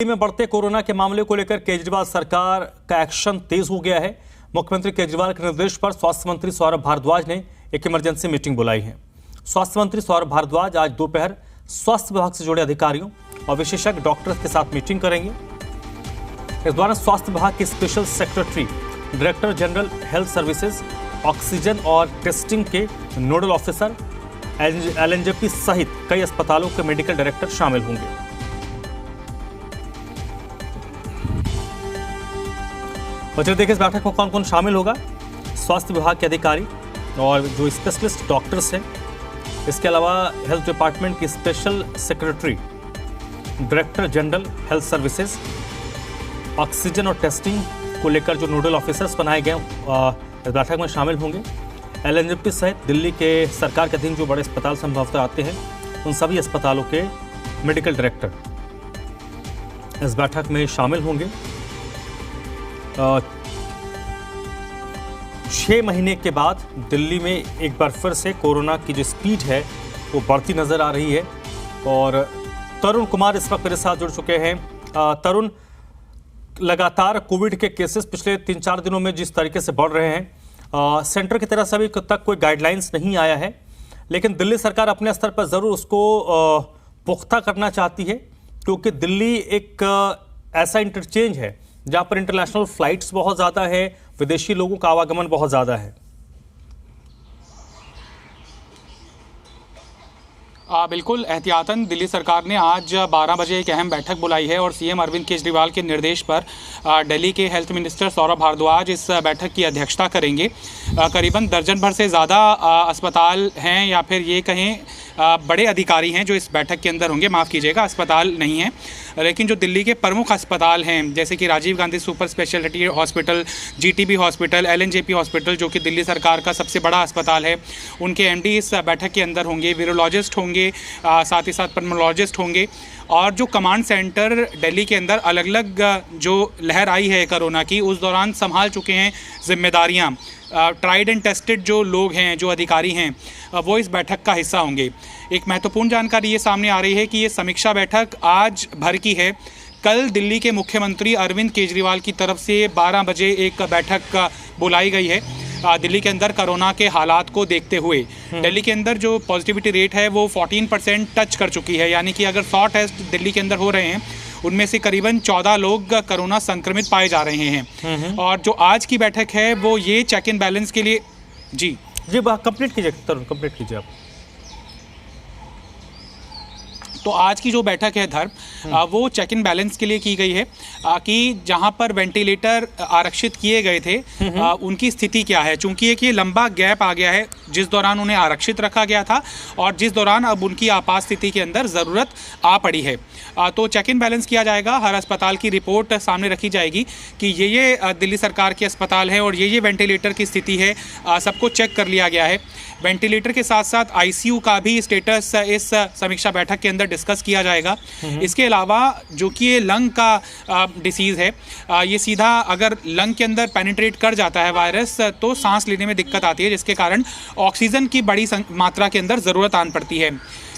दिल्ली में बढ़ते कोरोना के मामले को लेकर केजरीवाल सरकार का एक्शन तेज हो गया है। मुख्यमंत्री केजरीवाल के निर्देश पर स्वास्थ्य मंत्री सौरभ भारद्वाज ने एक इमरजेंसी मीटिंग बुलाई है। स्वास्थ्य मंत्री सौरभ भारद्वाज आज दोपहर स्वास्थ्य विभाग से जुड़े अधिकारियों और विशेषज्ञ डॉक्टर्स के साथ मीटिंग करेंगे। इस दौरान स्वास्थ्य विभाग के special secretary, director general health services, oxygen और टेस्टिंग के नोडल ऑफिसर, एलएनजेपी सहित कई अस्पतालों के मेडिकल डायरेक्टर शामिल होंगे। बच्चे देखिए इस बैठक में कौन कौन शामिल होगा। स्वास्थ्य विभाग के अधिकारी और जो स्पेशलिस्ट डॉक्टर्स हैं, इसके अलावा हेल्थ डिपार्टमेंट की special secretary, director general health services, oxygen और टेस्टिंग को लेकर जो नोडल ऑफिसर्स बनाए गए इस बैठक में शामिल होंगे। एलएनजेपी सहित दिल्ली के सरकार के अधीन जो बड़े अस्पताल संभवतः आते हैं, उन सभी अस्पतालों के मेडिकल डायरेक्टर इस बैठक में शामिल होंगे। 6 महीने के बाद दिल्ली में एक बार फिर से कोरोना की जो स्पीड है वो बढ़ती नजर आ रही है। और तरुण कुमार इस वक्त मेरे साथ जुड़ चुके हैं। तरुण, लगातार कोविड के केसेस पिछले 3-4 दिनों में जिस तरीके से बढ़ रहे हैं, सेंटर की तरफ से अभी तक कोई गाइडलाइंस नहीं आया है, लेकिन दिल्ली सरकार अपने स्तर पर ज़रूर उसको पुख्ता करना चाहती है, क्योंकि दिल्ली एक ऐसा इंटरचेंज है जहाँ पर इंटरनेशनल फ्लाइट्स बहुत ज़्यादा है, विदेशी लोगों का आवागमन बहुत ज़्यादा है। बिल्कुल एहतियातन दिल्ली सरकार ने आज 12 बजे एक अहम बैठक बुलाई है और सीएम अरविंद केजरीवाल के निर्देश पर दिल्ली के हेल्थ मिनिस्टर सौरभ भारद्वाज इस बैठक की अध्यक्षता करेंगे। करीबन दर्जन भर से ज़्यादा अस्पताल हैं या फिर ये कहें बड़े अधिकारी हैं जो इस बैठक के अंदर होंगे। माफ़ कीजिएगा, अस्पताल नहीं हैं, लेकिन जो दिल्ली के प्रमुख अस्पताल हैं जैसे कि Rajiv Gandhi super speciality hospital, GTB hospital, LNJP hospital जो कि दिल्ली सरकार का सबसे बड़ा अस्पताल है, उनके एमडी इस बैठक के अंदर होंगे। वीरोलॉजिस्ट होंगे, साथ ही साथ पल्मोलॉजिस्ट होंगे। और जो कमांड सेंटर दिल्ली के अंदर अलग अलग जो लहर आई है कोरोना की, उस दौरान संभाल चुके हैं जिम्मेदारियां, ट्राइड एंड टेस्टेड जो लोग हैं, जो अधिकारी हैं, वो इस बैठक का हिस्सा होंगे। एक महत्वपूर्ण जानकारी ये सामने आ रही है कि ये समीक्षा बैठक आज भर की है। कल दिल्ली के मुख्यमंत्री अरविंद केजरीवाल की तरफ से 12 बजे एक बैठक बुलाई गई है दिल्ली के अंदर कोरोना के हालात को देखते हुए। दिल्ली के अंदर जो पॉजिटिविटी रेट है वो 14% टच कर चुकी है, यानी कि अगर 100 टेस्ट दिल्ली के अंदर हो रहे हैं, उनमें से करीबन 14 लोग कोरोना संक्रमित पाए जा रहे हैं। और जो आज की बैठक है वो ये चेक इन बैलेंस के लिए जी कंप्लीट कीजिए तरुण, कंप्लीट कीजिए आप। तो आज की जो बैठक है धर्म, वो चेक इन बैलेंस के लिए की गई है कि जहां पर वेंटिलेटर आरक्षित किए गए थे उनकी स्थिति क्या है। चूंकि एक ये लंबा गैप आ गया है जिस दौरान उन्हें आरक्षित रखा गया था और जिस दौरान अब उनकी आपात स्थिति के अंदर ज़रूरत आ पड़ी है, तो चेक इन बैलेंस किया जाएगा। हर अस्पताल की रिपोर्ट सामने रखी जाएगी कि ये दिल्ली सरकार के अस्पताल हैं और ये वेंटिलेटर की स्थिति है, सबको चेक कर लिया गया है। वेंटिलेटर के साथ साथ आईसीयू का भी स्टेटस इस समीक्षा बैठक के अंदर डिस्कस किया जाएगा। इसके अलावा जो कि ये लंग का डिसीज़ है, ये सीधा अगर लंग के अंदर पेनिट्रेट कर जाता है वायरस, तो सांस लेने में दिक्कत आती है, जिसके कारण ऑक्सीजन की बड़ी मात्रा के अंदर ज़रूरत आन पड़ती है।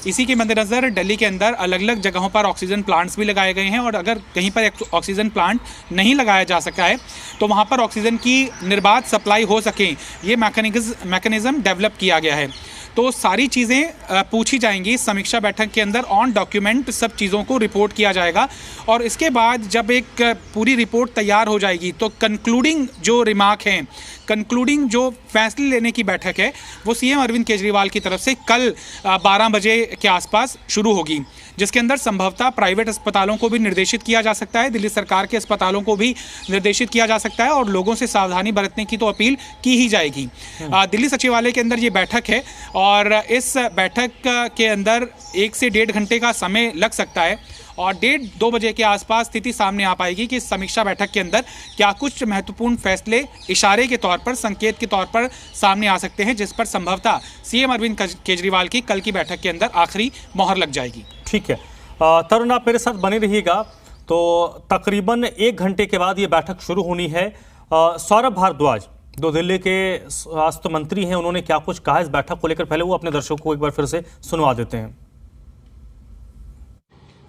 इसी के मद्देनज़र दिल्ली के अंदर अलग अलग जगहों पर ऑक्सीजन प्लांट्स भी लगाए गए हैं और अगर कहीं पर ऑक्सीजन प्लांट नहीं लगाया जा सका है तो वहाँ पर ऑक्सीजन की निर्बाध सप्लाई हो सके, ये मैकेनिज़्म डेवलप किया गया है। तो सारी चीज़ें पूछी जाएंगी इस समीक्षा बैठक के अंदर, ऑन डॉक्यूमेंट सब चीज़ों को रिपोर्ट किया जाएगा। और इसके बाद जब एक पूरी रिपोर्ट तैयार हो जाएगी तो कंक्लूडिंग जो रिमार्क हैं, कंक्लूडिंग जो फैसले लेने की बैठक है, वो सीएम अरविंद केजरीवाल की तरफ से कल 12 बजे के आसपास शुरू होगी, जिसके अंदर संभवतः प्राइवेट अस्पतालों को भी निर्देशित किया जा सकता है, दिल्ली सरकार के अस्पतालों को भी निर्देशित किया जा सकता है और लोगों से सावधानी बरतने की तो अपील की ही जाएगी। दिल्ली सचिवालय के अंदर ये बैठक है और इस बैठक के अंदर 1 से 1.5 घंटे का समय लग सकता है और 1:30-2 बजे के आसपास स्थिति सामने आ पाएगी कि इस समीक्षा बैठक के अंदर क्या कुछ महत्वपूर्ण फैसले इशारे के तौर पर, संकेत के तौर पर सामने आ सकते हैं, जिस पर संभवतः सीएम अरविंद केजरीवाल की कल की बैठक के अंदर आखिरी मोहर लग जाएगी। ठीक है तरुण, आप मेरे साथ बने रहिएगा। तो तकरीबन 1 घंटे के बाद ये बैठक शुरू होनी है। सौरभ भारद्वाज जो दिल्ली के स्वास्थ्य मंत्री हैं, उन्होंने क्या कुछ कहा इस बैठक को लेकर, पहले वो अपने दर्शकों को एक बार फिर से सुनवा देते हैं।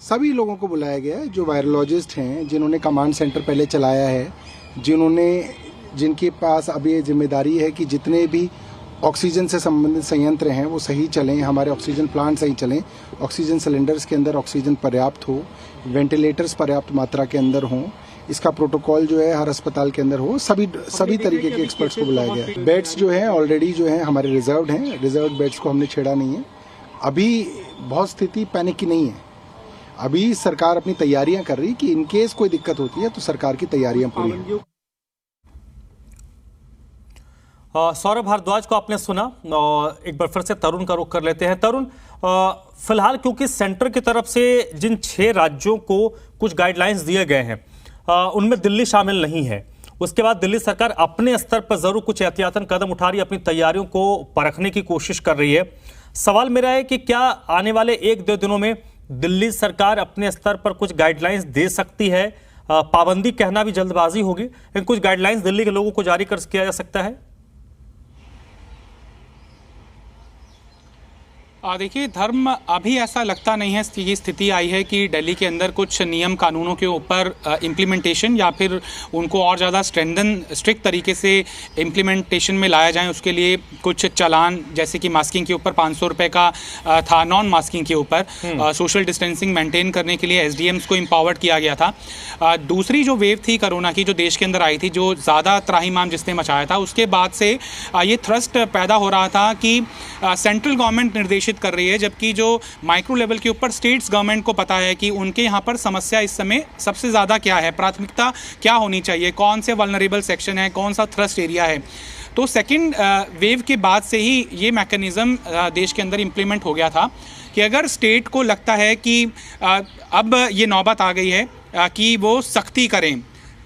सभी लोगों को बुलाया गया है जो वायरोलॉजिस्ट हैं, जिन्होंने कमांड सेंटर पहले चलाया है, जिनके पास अब ये जिम्मेदारी है कि जितने भी ऑक्सीजन से संबंधित संयंत्र हैं वो सही चलें, हमारे ऑक्सीजन प्लांट सही चलें, ऑक्सीजन सिलेंडर्स के अंदर ऑक्सीजन पर्याप्त हो, वेंटिलेटर्स पर्याप्त मात्रा के अंदर हों, इसका प्रोटोकॉल जो है हर अस्पताल के अंदर हो, सभी तरीके के एक्सपर्ट्स को बुलाया गया है। बेड्स जो हैं ऑलरेडी जो हैं हमारे रिजर्व्ड हैं, रिजर्व्ड बेड्स को हमने छेड़ा नहीं है। अभी बहुत स्थिति पैनिक की नहीं है, अभी सरकार अपनी तैयारियां कर रही कि इनकेस कोई दिक्कत होती है तो सरकार की तैयारियां पूरी हैं। सौरभ भारद्वाज को आपने सुना, एक बार फिर से तरुण का रुख कर लेते हैं। तरुण, फिलहाल क्योंकि सेंटर की तरफ से जिन 6 राज्यों को कुछ गाइडलाइंस दिए गए हैं उनमें दिल्ली शामिल नहीं है, उसके बाद दिल्ली सरकार अपने स्तर पर जरूर कुछ एहतियातन कदम उठा रही है, अपनी तैयारियों को परखने की कोशिश कर रही है। सवाल मेरा है कि क्या आने वाले 1-2 दिनों में दिल्ली सरकार अपने स्तर पर कुछ गाइडलाइंस दे सकती है? पाबंदी कहना भी जल्दबाजी होगी, लेकिन कुछ गाइडलाइंस दिल्ली के लोगों को जारी कर किया जा सकता है? देखिए धर्म, अभी ऐसा लगता नहीं है कि स्थिति आई है कि दिल्ली के अंदर कुछ नियम कानूनों के ऊपर इम्प्लीमेंटेशन या फिर उनको और ज़्यादा स्ट्रिक्ट तरीके से इम्प्लीमेंटेशन में लाया जाए। उसके लिए कुछ चालान, जैसे कि मास्किंग के ऊपर 500 रुपये का था, नॉन मास्किंग के ऊपर सोशल डिस्टेंसिंग मेंटेन करने के लिए SDMs को एम्पावर्ड किया गया था। दूसरी जो वेव थी कोरोना की, जो देश के अंदर आई थी, जो ज़्यादा त्राहिमाम जिसने मचाया था, उसके बाद से ये थ्रस्ट पैदा हो रहा था कि सेंट्रल गवर्नमेंट निर्देशित कर रही है, जबकि जो माइक्रो लेवल के ऊपर स्टेट्स गवर्नमेंट को पता है कि उनके यहाँ पर समस्या इस समय सबसे ज़्यादा क्या है, प्राथमिकता क्या होनी चाहिए, कौन से वल्नरेबल सेक्शन है, कौन सा थ्रस्ट एरिया है। तो सेकेंड वेव के बाद से ही ये मैकेनिज़्म देश के अंदर इम्प्लीमेंट हो गया था कि अगर स्टेट को लगता है कि अब ये नौबत आ गई है कि वो सख्ती करें,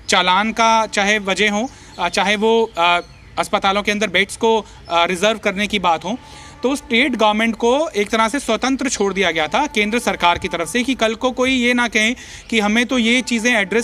चालान का चाहे वजह हो, चाहे वो अस्पतालों के अंदर बेड्स को रिजर्व करने की बात हो, तो स्टेट गवर्नमेंट को एक तरह से स्वतंत्र छोड़ दिया गया था केंद्र सरकार की तरफ से कि कल को कोई ये ना कहे कि हमें तो ये चीज़ें एड्रेस